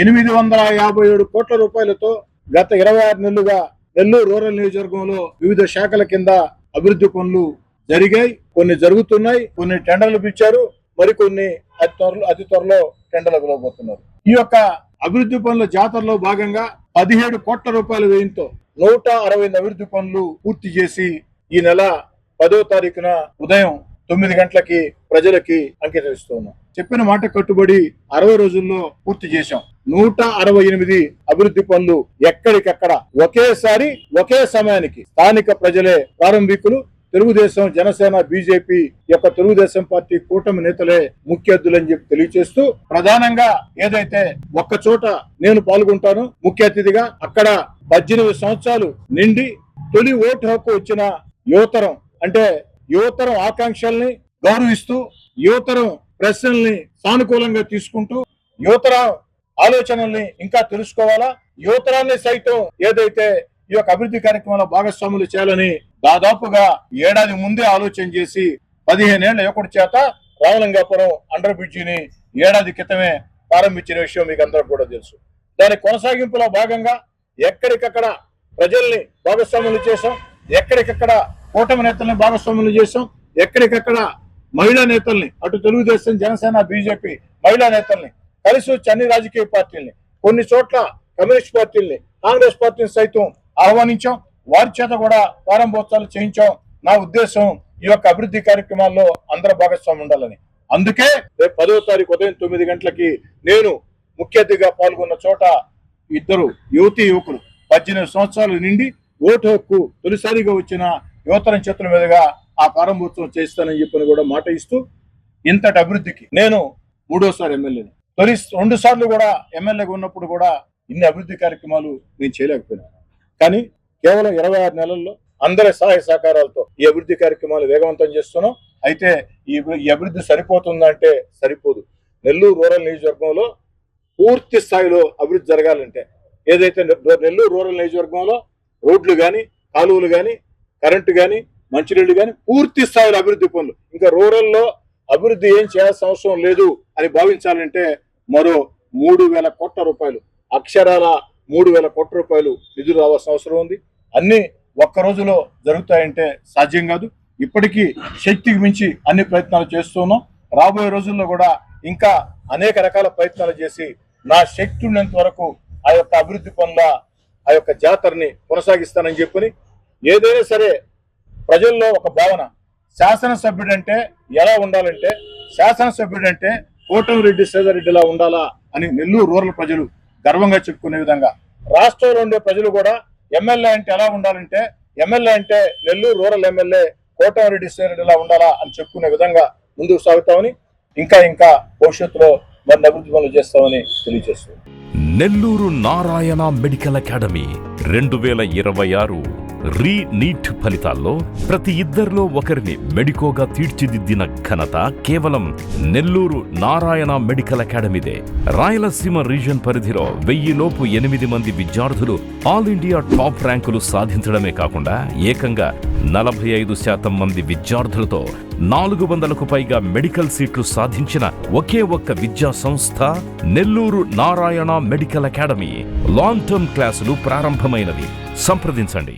857 కోట్ల రూపాయలతో గత 26 నెలలుగా నెల్లూరు రూరల్ నియోజకవర్గంలో వివిధ శాఖల కింద అభివృద్ధి పనులు జరిగాయి. కొన్ని జరుగుతున్నాయి, కొన్ని టెండర్లు పిలిచారు, మరికొన్ని అతి త్వరలో టెండర్లు పిలవబోతున్నారు. ఈ యొక్క అభివృద్ధి పనుల జాతరలో భాగంగా 17 కోట్ల రూపాయల వ్యయంతో 160 అభివృద్ధి పనులు పూర్తి చేసి ఈ నెల 10వ తారీఖున ఉదయం 9 గంటలకి ప్రజలకి అంకితం ఇస్తున్నాం. చెప్పిన మాట కట్టుబడి 60 రోజుల్లో పూర్తి చేశాం. 168 అభివృద్ధి పనులు ఎక్కడికక్కడ ఒకేసారి ఒకే సమయానికి స్థానిక ప్రజలే ప్రారంభికులు. తెలుగుదేశం, జనసేన, బీజేపీ యొక్క తెలుగుదేశం పార్టీ కూటమి నేతలే ముఖ్య అతిథులని చెప్పి తెలియజేస్తూ, ప్రధానంగా ఏదైతే ఒక్క చోట నేను పాల్గొంటాను ముఖ్య అతిథిగా, అక్కడ 18 సంవత్సరాలు నిండి తొలి ఓటు హక్కు వచ్చిన యువతరం, అంటే యువతరం ఆకాంక్షల్ని గౌరవిస్తూ, యువతరం ప్రశ్నల్ని సానుకూలంగా తీసుకుంటూ, యువతరం ఆలోచనల్ని ఇంకా తెలుసుకోవాలా, యువతరాన్ని సైతం ఏదైతే ఈ యొక్క అభివృద్ధి కార్యక్రమంలో భాగస్వాములు చేయాలని దాదాపుగా ఏడాది ముందే ఆలోచన చేసి 15 ఏళ్ల యువకుడి చేత రామలింగాపురం అండర్ బ్రిడ్జిని ఏడాది క్రితమే ప్రారంభించిన విషయం మీకు అందరూ కూడా తెలుసు. దాని కొనసాగింపులో భాగంగా ఎక్కడికక్కడ ప్రజల్ని భాగస్వాములు చేశాం, ఎక్కడికక్కడ కూటమి నేతల్ని భాగస్వాములు చేశాం, ఎక్కడికక్కడ మహిళా నేతల్ని, అటు తెలుగుదేశం, జనసేన, బీజేపీ మహిళా నేతల్ని కలిసి వచ్చి అన్ని రాజకీయ పార్టీల్ని, కొన్ని చోట్ల కమ్యూనిస్ట్ పార్టీల్ని, కాంగ్రెస్ పార్టీని సైతం ఆహ్వానించాం. వారి చేత కూడా ప్రారంభోత్సవాలు చేయించాం. నా ఉద్దేశం ఈ యొక్క అభివృద్ధి కార్యక్రమాల్లో అందరూ భాగస్వామి ఉండాలని. అందుకే రేపు 10వ తారీఖు ఉదయం 9 గంటలకి నేను ముఖ్య అతిథిగా పాల్గొన్న చోట ఇద్దరు యువకులు 18 సంవత్సరాలు నిండి ఓటు హక్కు తొలిసారిగా వచ్చిన యువతరం చేతుల మీదుగా ఆ ప్రారంభోత్సవం చేస్తానని చెప్పని కూడా మాట ఇస్తూ, ఇంతటి అభివృద్ధికి నేను 3వసారి ఎమ్మెల్యేని. తొలి 2 సార్లు కూడా ఎమ్మెల్యేగా ఉన్నప్పుడు కూడా ఇన్ని అభివృద్ధి కార్యక్రమాలు నేను చేయలేకపోయినా. కానీ కేవలం 26 నెలల్లో అందరి సహాయ సహకారాలతో ఈ అభివృద్ధి కార్యక్రమాలు వేగవంతం చేస్తున్నాం. అయితే ఈ అభివృద్ధి సరిపోతుందంటే సరిపోదు. నెల్లూరు రూరల్ నియోజకవర్గంలో పూర్తి స్థాయిలో అభివృద్ధి జరగాలంటే, ఏదైతే నెల్లూరు రూరల్ నియోజకవర్గంలో రోడ్లు కానీ, కాలువలు కానీ, కరెంటు కానీ, మంచినీళ్లు కానీ పూర్తి స్థాయిలో అభివృద్ధి పనులు, ఇంకా రూరల్లో అభివృద్ధి ఏం చేయాల్సిన అవసరం లేదు అని భావించాలంటే మరో 3,000 కోట్ల రూపాయలు, అక్షరాల 3,000 కోట్ల రూపాయలు నిధులు రావాల్సిన అవసరం ఉంది. అన్ని ఒక్క రోజులో జరుగుతాయంటే సాధ్యం కాదు. ఇప్పటికీ శక్తికి మించి అన్ని ప్రయత్నాలు చేస్తున్నాం. రాబోయే రోజుల్లో కూడా ఇంకా అనేక రకాల ప్రయత్నాలు చేసి నా శక్తి ఉన్నంత వరకు ఆ యొక్క అభివృద్ధి పనుల ఆ యొక్క జాతరని కొనసాగిస్తానని చెప్పని, ఏదైనా సరే ప్రజల్లో ఒక భావన, శాసనసభ్యుడంటే ఎలా ఉండాలంటే, శాసనసభ్యుడంటే కోటమిరెడ్డి శ్రీధర్రెడ్డిలా ఉండాలా అని నెల్లూరు రూరల్ ప్రజలు గర్వంగా చెప్పుకునే విధంగా, రాష్ట్రంలో ఉండే ప్రజలు కూడా ఎమ్మెల్యే అంటే ఎలా ఉండాలంటే, ఎమ్మెల్యే అంటే నెల్లూరు రూరల్ ఎమ్మెల్యే కోటమిరెడ్డి శ్రీధర్రెడ్డిలా ఉండాలా అని చెప్పుకునే విధంగా ముందుకు సాగుతామని, ఇంకా భవిష్యత్తులో మరిన్ని అభివృద్ధి పనులు చేస్తామని తెలియజేస్తుంది. నెల్లూరు నారాయణ మెడికల్ అకాడమీ 2026 రీ-నీట్ ఫలితాల్లో ప్రతి ఇద్దరిలో ఒకరిని మెడికోగా తీర్చిదిద్దిన ఘనత కేవలం నెల్లూరు నారాయణ మెడికల్ అకాడమీదే. రాయలసీమ రీజన్ పరిధిలో 1000 లోపు 8 మంది విద్యార్థులు ఆల్ ఇండియా టాప్ ర్యాంకులు సాధించడమే కాకుండా ఏకంగా 45% మంది విద్యార్థులతో 400కు పైగా మెడికల్ సీట్లు సాధించిన ఒకే ఒక్క విద్యా సంస్థ Nellore Narayana medical academy. Long term క్లాసులు ప్రారంభమైనవి. సంప్రదించండి.